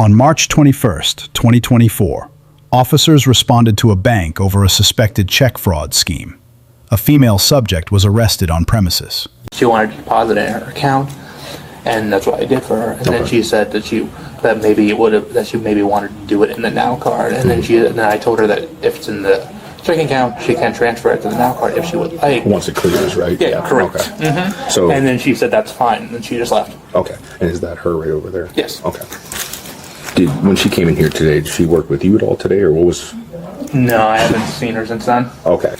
On March 21st, 2024, officers responded to a bank over a suspected check fraud scheme. A female subject was arrested on premises. She wanted to deposit it in her account, and that's what I did for her. And then she said that she maybe wanted to do it in the Now card. And then I told her that if it's in the checking account, she can transfer it to the Now card if she would like. Once it clears, right? Yeah, correct. Okay. Mm-hmm. So, and then she said that's fine, and she just left. Okay. And is that her right over there? Yes. Okay. When she came in here today, did she work with you at all today, or what was? No, I haven't seen her since then. Okay.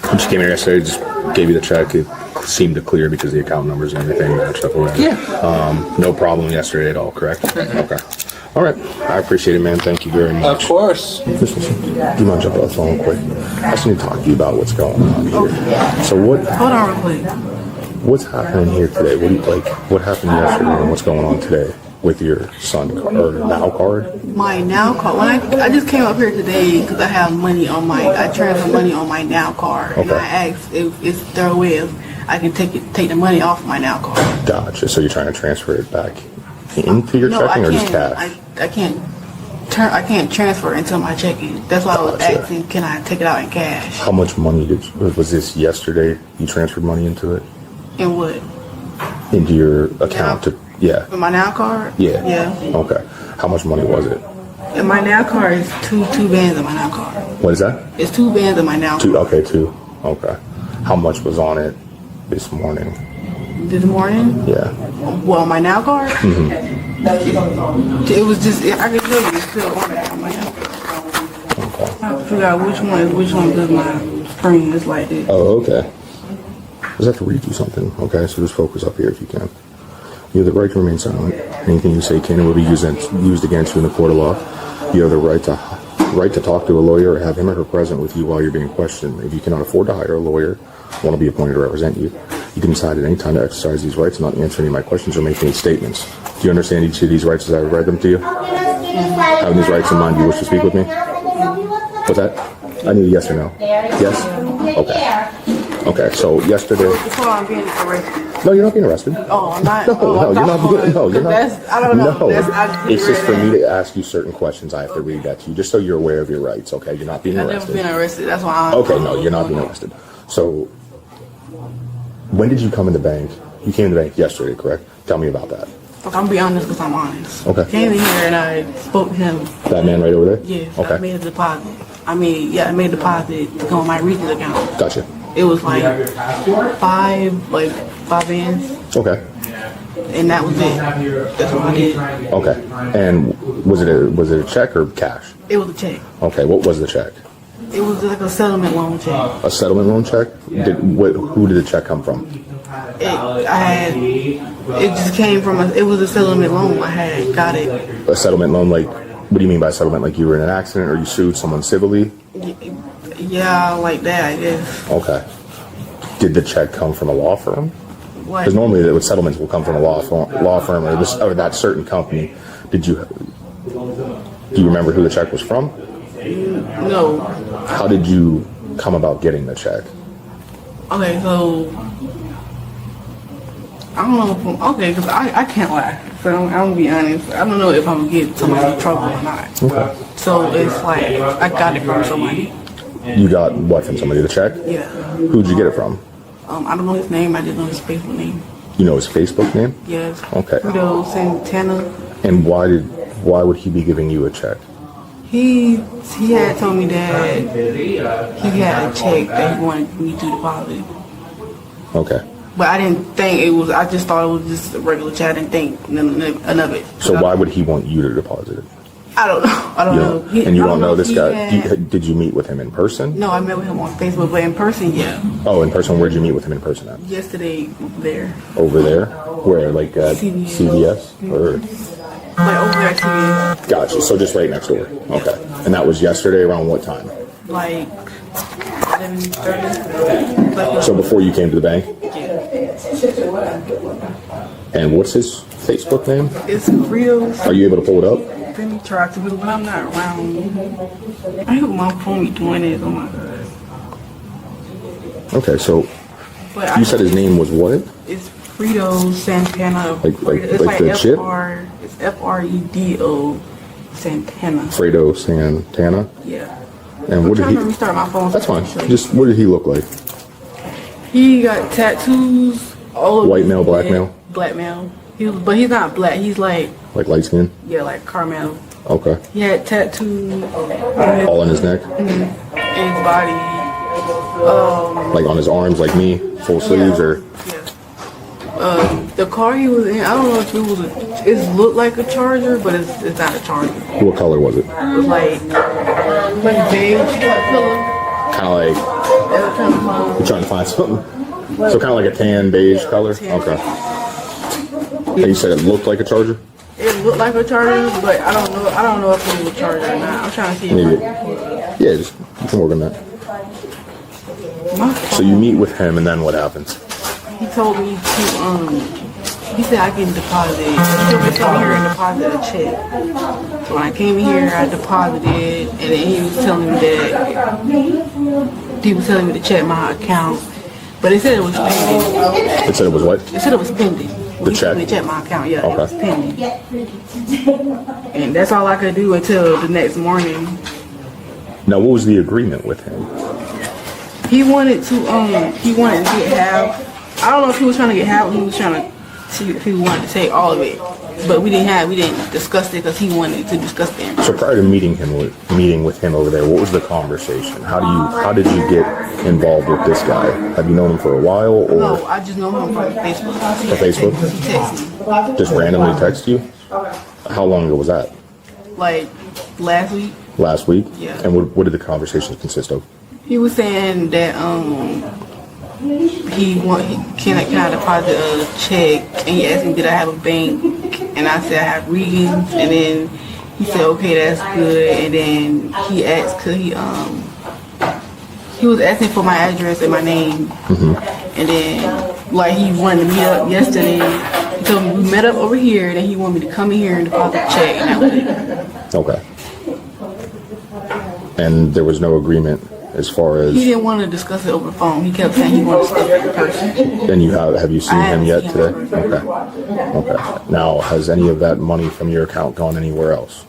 When she came in here yesterday, just gave you the check. It seemed to clear because the account numbers and everything matched up or whatever. Yeah. No problem yesterday at all, correct? Mm-hmm. Okay. All right. I appreciate it, man. Thank you very much. Of course. Listen, do you mind jumping on the phone quick? I just need to talk to you about what's going on here. So what? Hold on real quick. What's happening here today? What happened yesterday and what's going on today with your son or Now card? My Now card. When I just came up here today because I have money on I transfer money on my Now card, and I asked if there a way I can take the money off my Now card. Gotcha. So you're trying to transfer it back into your checking or just cash? I can't transfer it into my checking. That's why I was asking, can I take it out in cash? How much money was this yesterday? You transferred money into it? And what? Into your account yeah. My Now card? Yeah. Yeah. Okay. How much money was it? And my Now card is two bands of my Now card. What is that? It's 2 bands of my Now card. Okay, 2. Okay. How much was on it this morning? This morning? Yeah. Well, my Now card? Mm-hmm. It was just, I can tell you it's still on there on my Now card. Okay. I have to figure out which one because my screen is like this. Oh, okay. I just have to read you something, okay? So just focus up here if you can. You have the right to remain silent. Anything you say can and will be used against you in the court of law. You have the right to talk to a lawyer or have him or her present with you while you're being questioned. If you cannot afford to hire a lawyer, one will be appointed to represent you. You can decide at any time to exercise these rights and not answer any of my questions or make any statements. Do you understand each of these rights as I read them to you? Having these rights in mind, do you wish to speak with me? What's that? I need a yes or no. Yes? Okay. Okay, so yesterday... Before I'm being arrested. No, you're not being arrested. Oh, I'm not? No, you're not. No, you're not. I don't know. No, it's just for me to ask you certain questions. I have to read that to you, just so you're aware of your rights, okay? You're not being arrested. I've never been arrested. That's why I'm... Okay, no, you're not being arrested. So, when did you come in the bank? You came in the bank yesterday, correct? Tell me about that. I'm going to be honest because I'm honest. Okay. Came in here and I spoke to him. That man right over there? Yes. Okay. I made a deposit. I made a deposit to go on my Regions account. Gotcha. It was like five bands. Okay. And that was it. That's what I did. Okay. And was it a check or cash? It was a check. Okay. What was the check? It was like a settlement loan check. A settlement loan check? Who did the check come from? It just came from it was a settlement loan. I had got it. A settlement loan, like, what do you mean by settlement? Like you were in an accident or you sued someone civilly? Yeah, like that, I guess. Okay. Did the check come from a law firm? What? Because normally the settlements will come from a law firm or that certain company. Do you remember who the check was from? No. How did you come about getting the check? Okay, so I don't know. Because I can't lie. So I'm gonna be honest. I don't know if I'm gonna get somebody in trouble or not. Okay. So it's like I got it from somebody. You got what from somebody? The check? Yeah. Who'd you get it from? I don't know his name. I just know his Facebook name. You know his Facebook name? Yes. Okay. Guido Santana. And why would he be giving you a check? He had told me that he had a check that he wanted me to deposit. Okay. But I didn't think it was. I just thought it was just a regular check. I didn't think none of it. So why would he want you to deposit it? I don't know. I don't know. And you don't know this guy? Did you meet with him in person? No, I met with him on Facebook, but in person, yeah. Oh, in person. Where'd you meet with him in person at? Yesterday, there. Over there? Where, like at CVS? Or? Like over there at CVS. Gotcha. So just right next door. Okay. And that was yesterday around what time? Like 11:30. So before you came to the bank? Yeah. And what's his Facebook name? It's Fritos. Are you able to pull it up? Let me try to, but when I'm not around, I hope my phone be doing it. Oh my god. Okay, so you said his name was what? It's Fritos Santana. Like it's the chip? It's It's Fredo Santana. Fredo Santana. Yeah. And what did I'm trying to he? restart my phone. That's fine. Just what did he look like? He got tattoos. All over White his male, black head. male? Black male. But he's not black. He's like, Like light skin? yeah, like caramel. Okay. He had tattoos All in his neck? in his body. Like on his arms, like me? Full sleeves or? Yeah. The car he was in, I don't know if it looked like a Charger, but it's not a Charger. What color was it? It was like beige color. Kind of like, They were trying to find. you're trying to find something? So kind of like a tan beige color? Okay. And you said it looked like a Charger? It looked like a Charger, but I don't know if it was a Charger or not. I'm trying to see. Maybe. Yeah, just you can work on that. So you meet with him and then what happens? He told me to he said I can deposit. He told me to come here and deposit a check. So when I came here, I deposited, and then he was telling me to check my account, but it said it was pending. It said it was what? It said it was pending. The check? He checked my account. Yeah, Okay. it was pending. And that's all I could do until the next morning. Now, what was the agreement with him? He wanted to get half. I don't know if he was trying to get half or he was trying to see if he wanted to take all of it. But we didn't discuss it because he wanted to discuss it. So prior to meeting with him over there, what was the conversation? How did you get involved with this guy? Have you known him for a while or? No, I just know him from Facebook. From Facebook? He texted me. Just randomly text you? How long ago was that? Like last week. Last week? Yeah. And what did the conversation consist of? He was saying that can I deposit a check, and he asked me did I have a bank, and I said I have Regan's, and then he said okay, that's good, and then he asked could he was asking for my address and my name, and then like he wanted to meet up yesterday. He told me we met up over here, and then he wanted me to come in here and deposit a check, and that was it. Okay. And there was no agreement as far as. He didn't want to discuss it over the phone. He kept saying he wanted to discuss it in person. And have you seen I him haven't yet seen today? him. Okay. Now, has any of that money from your account gone anywhere else?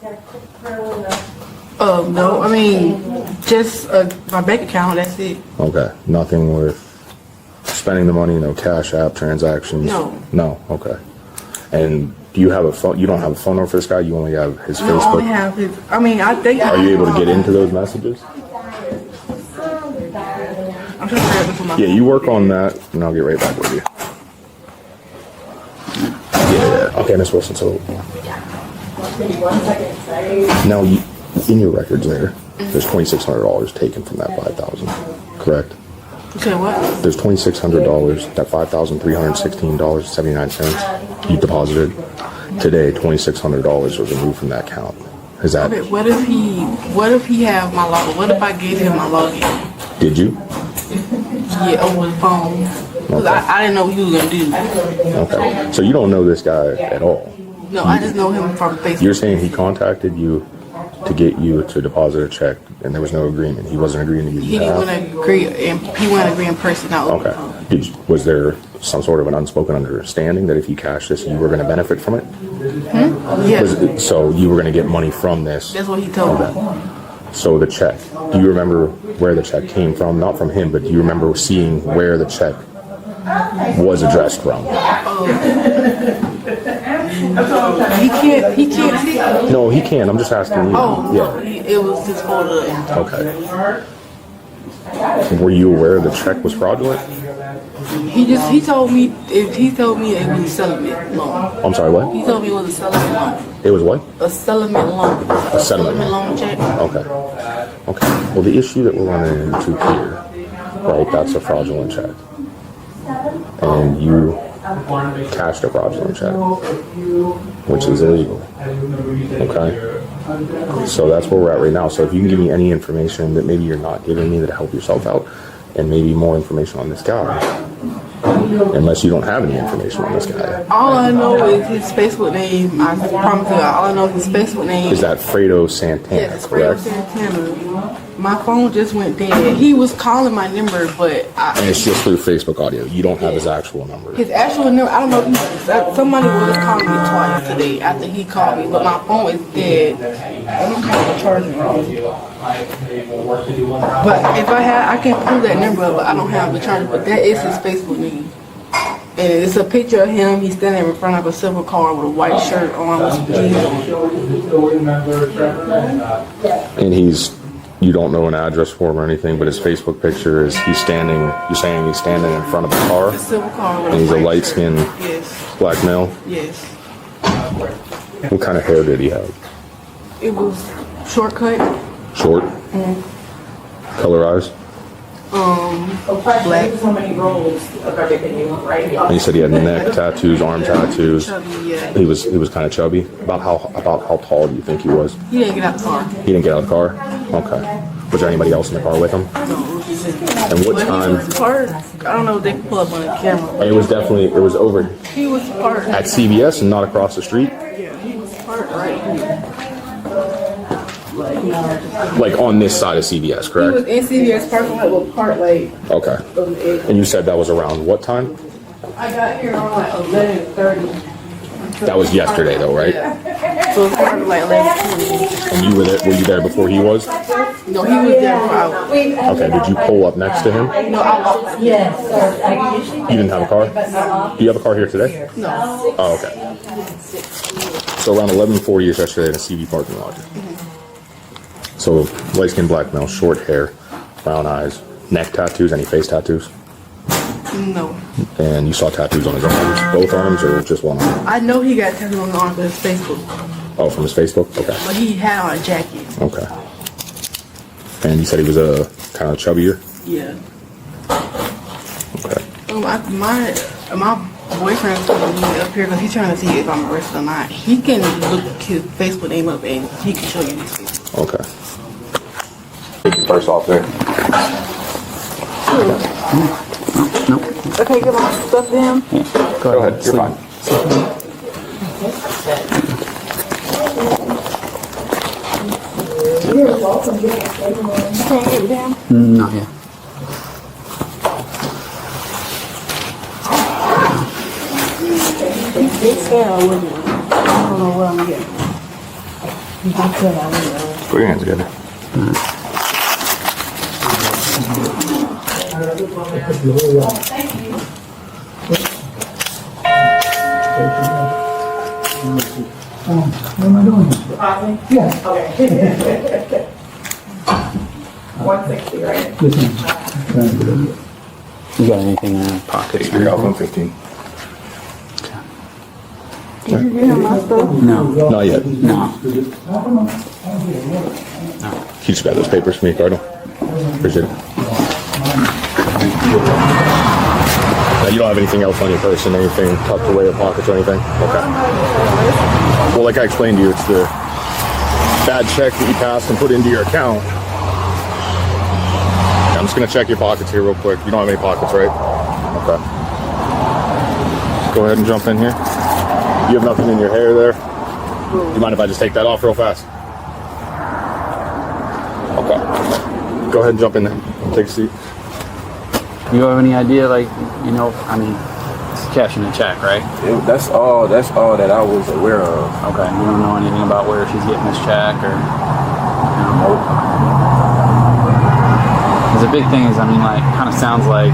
No, I mean, just my bank account, that's it. Okay. Nothing with spending the money, no Cash App transactions? No. No, okay. And do you have a phone? You don't have a phone number for this guy? You only have his No, I only Facebook? have his, I mean, I think. Are you able to get into those messages? I'm trying to grab this on my Yeah, you work on that, and I'll get right back with you. Yeah. Okay, Miss Wilson, so now in your records there's $2,600 taken from that $5,000, correct? You said what? There's $2,600, that $5,316.79 you deposited. Today, $2,600 was removed from that account. Is that, Okay, what if he have my login? What if I gave him my login? did you? Yeah, over the phone. Cause I didn't know what he was gonna do. Okay. So you don't know this guy at all? No, I just know him from Facebook. You're saying he contacted you to get you to deposit a check, and there was no agreement. He wasn't agreeing to give He you didn't half? want to agree, and he wanted to agree in person, not over the phone. Okay. Was there some sort of an unspoken understanding that if you cashed this, you were going to benefit from it? Yeah, So you were going to get money from this? that's what he told me. So the check, do you remember where the check came from? Not from him, but do you remember seeing where the check was addressed from? He can't see. No, he can. I'm just asking you. Oh, Yeah. it was just folder. Okay. Were you aware the check was fraudulent? He told me it was a settlement loan. I'm sorry, what? He told me it was a settlement loan. It was what? A settlement loan. A settlement loan check. Okay. Okay. Well, the issue that we're running into here, right, that's a fraudulent check. And you cashed a fraudulent check, which is illegal. Okay? So that's where we're at right now. So if you can give me any information that maybe you're not giving me to help yourself out, and maybe more information on this guy, unless you don't have any information on this guy. All I know is his Facebook name. I promise you, all I know is his Facebook name. Is that Fredo Santana, Yeah, it's Fredo correct? Santana. My phone just went dead. He was calling my number, but And it's just through Facebook audio. You don't have his actual number. his actual number, I don't know if somebody was calling me twice today after he called me, but my phone is dead. I don't have the charger on. But if I can pull that number up, but I don't have the charger. But that is his Facebook name. And it's a picture of him. He's standing in front of a silver car with a white shirt on with some jeans on. And you don't know an address for him or anything, but his Facebook picture is you're saying he's standing in front of a car? A silver car with And he's a white light-skinned shirt. Yes. black male? Yes. What kind of hair did he have? It was shortcut. Short? Color eyes? Black. And you said he had neck tattoos, arm tattoos. Chubby, yeah. He was kind of chubby. About how tall do you think he was? He didn't get out the car. He didn't get out of the car? Okay. Was there anybody else in the car with him? No, it was just him. And what But time? he was parked. I don't know if they can pull up on the camera. It was over He was parked. at CVS and not across the street? Yeah, he was parked right here. Like on this side of CVS, He was correct? in CVS parking lot with park like Okay. on the edge. And you said that was around what time? I got here around like 11:30. That was yesterday though, right? So it's parked like 11:20. And you were there before he was? No, he was there for hours. Okay, did you pull up next to him? No, I walked. Yes. You didn't have a car? Do you have a car here today? No. Oh, okay. So around 11:40 yesterday in a CV parking lot. So light-skinned black male, short hair, brown eyes, neck tattoos, any face tattoos? No. And you saw tattoos on his arms, both arms or just one arm? I know he got tattooed on the arm because his Facebook, Oh, from his Facebook? Okay. but he had on a jacket. Okay. And you said he was a kind of chubbier? Yeah. Okay. My boyfriend's calling me up here because he's trying to see if I'm arrested or not. He can look his Facebook name up and he can show you his Facebook. Okay. First off there. Okay, get my stuff to him. Go ahead, you're fine. Can't get down. Not yet. He said I wouldn't. I don't know what I'm getting. He said I wouldn't. Put your hands together. You got anything in your pockets? You're out 115. Did you get him my stuff? No. Not yet. No. Can you just grab those papers for me, Cardinal? Appreciate it. Now, you don't have anything else on your person, anything tucked away in pockets or anything? Okay. Well, like I explained to you, it's the bad check that you passed and put into your account. I'm just going to check your pockets here real quick. You don't have any pockets, right? Okay. Just go ahead and jump in here. You have nothing in your hair there? Do you mind if I just take that off real fast? Okay. Go ahead and jump in there. Take a seat. You have any idea, like, I mean, it's cashing a check, right? That's all that I was aware of. Okay. You don't know anything about where she's getting this check or, Because the big thing is, kind of sounds like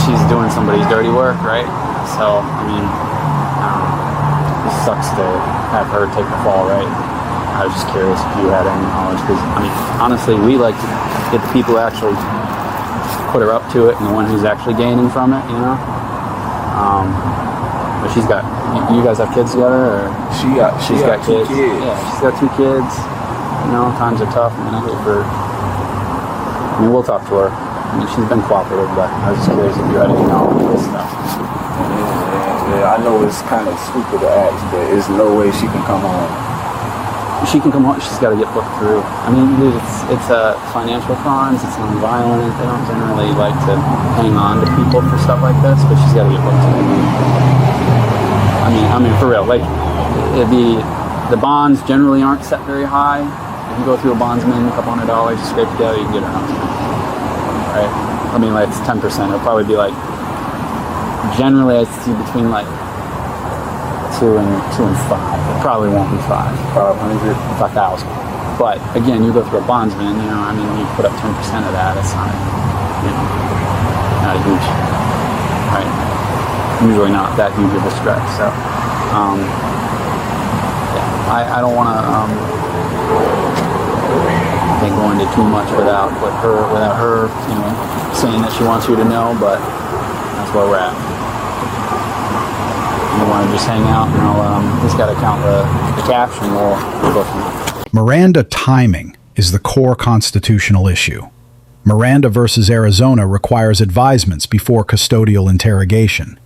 she's doing somebody's dirty work, right? So, it sucks to have her take the fall, right? I was just curious if you had any knowledge, because, honestly, we like to get the people who actually put her up to it and the one who's actually gaining from it, But she's got, you guys have kids together, or? She's got two kids. Yeah, she's got 2 kids. Times are tough. We'll talk to her. She's been cooperative, but I was just curious if you had any knowledge of this stuff. Yeah, I know it's kind of stupid to ask, but there's no way she can come home. She can come home. She's got to get looked through. Dude, it's financial crimes. It's non-violent. They don't generally like to hang on to people for stuff like this, but she's got to get looked through. For real. Like the bonds generally aren't set very high. You go through a bondsman, a couple $100, you scrape together, you can get her house. Right? I mean, like, it's 10%. It'll probably be like, generally I see between like 2 and 5. It probably won't be 5. 5,000. But again, you go through a bondsman, you know, I mean, you put up 10% of that, it's not, you know, not a huge, right? Usually not that huge of a stretch. So, yeah, I don't want to, I think, go into too much without her, you know, saying that she wants you to know, but that's where we're at. You want to just hang out, and I'll just got to count the cash, and we'll go from there. Miranda timing is the core constitutional issue. Miranda versus Arizona requires advisements before custodial interrogation.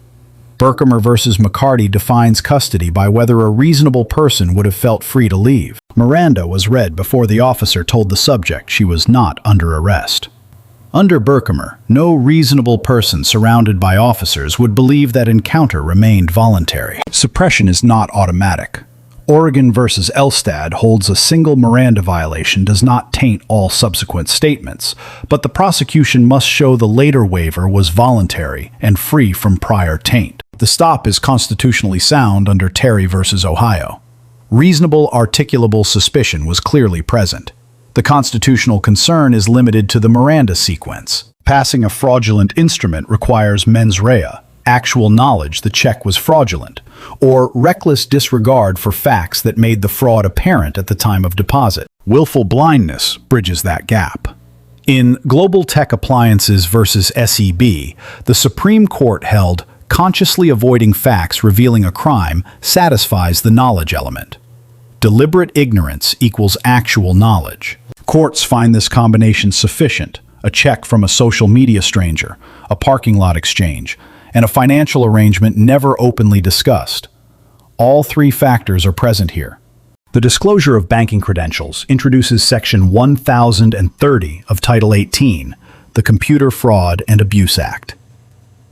Berkemer versus McCarty defines custody by whether a reasonable person would have felt free to leave. Miranda was read before the officer told the subject she was not under arrest. Under Berkemer, no reasonable person surrounded by officers would believe that encounter remained voluntary. Suppression is not automatic. Oregon versus Elstad holds a single Miranda violation does not taint all subsequent statements, but the prosecution must show the later waiver was voluntary and free from prior taint. The stop is constitutionally sound under Terry versus Ohio. Reasonable articulable suspicion was clearly present. The constitutional concern is limited to the Miranda sequence. Passing a fraudulent instrument requires mens rea, actual knowledge the check was fraudulent, or reckless disregard for facts that made the fraud apparent at the time of deposit. Willful blindness bridges that gap. In Global Tech Appliances versus SEB, the Supreme Court held consciously avoiding facts revealing a crime satisfies the knowledge element. Deliberate ignorance equals actual knowledge. Courts find this combination sufficient: a check from a social media stranger, a parking lot exchange, and a financial arrangement never openly discussed. All three factors are present here. The disclosure of banking credentials introduces Section 1030 of Title 18, the Computer Fraud and Abuse Act.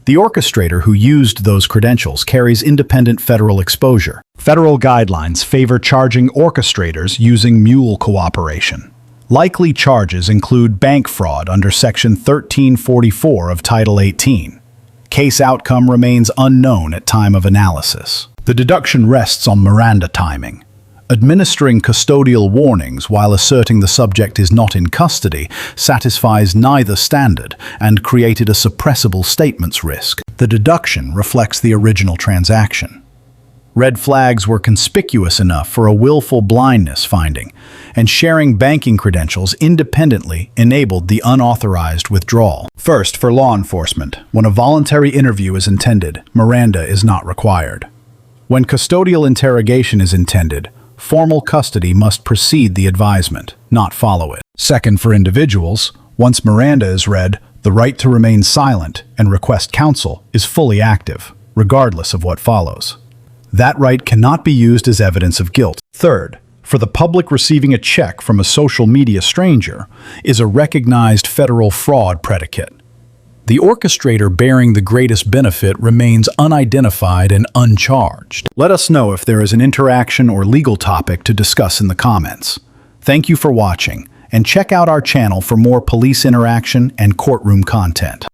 The orchestrator who used those credentials carries independent federal exposure. Federal guidelines favor charging orchestrators using Mule cooperation. Likely charges include bank fraud under Section 1344 of Title 18. Case outcome remains unknown at time of analysis. The deduction rests on Miranda timing. Administering custodial warnings while asserting the subject is not in custody satisfies neither standard and created a suppressible statements risk. The deduction reflects the original transaction. Red flags were conspicuous enough for a willful blindness finding, and sharing banking credentials independently enabled the unauthorized withdrawal. First, for law enforcement, when a voluntary interview is intended, Miranda is not required. When custodial interrogation is intended, formal custody must precede the advisement, not follow it. Second, for individuals, once Miranda is read, the right to remain silent and request counsel is fully active, regardless of what follows. That right cannot be used as evidence of guilt. Third, for the public receiving a check from a social media stranger is a recognized federal fraud predicate. The orchestrator bearing the greatest benefit remains unidentified and uncharged. Let us know if there is an interaction or legal topic to discuss in the comments. Thank you for watching, and check out our channel for more police interaction and courtroom content.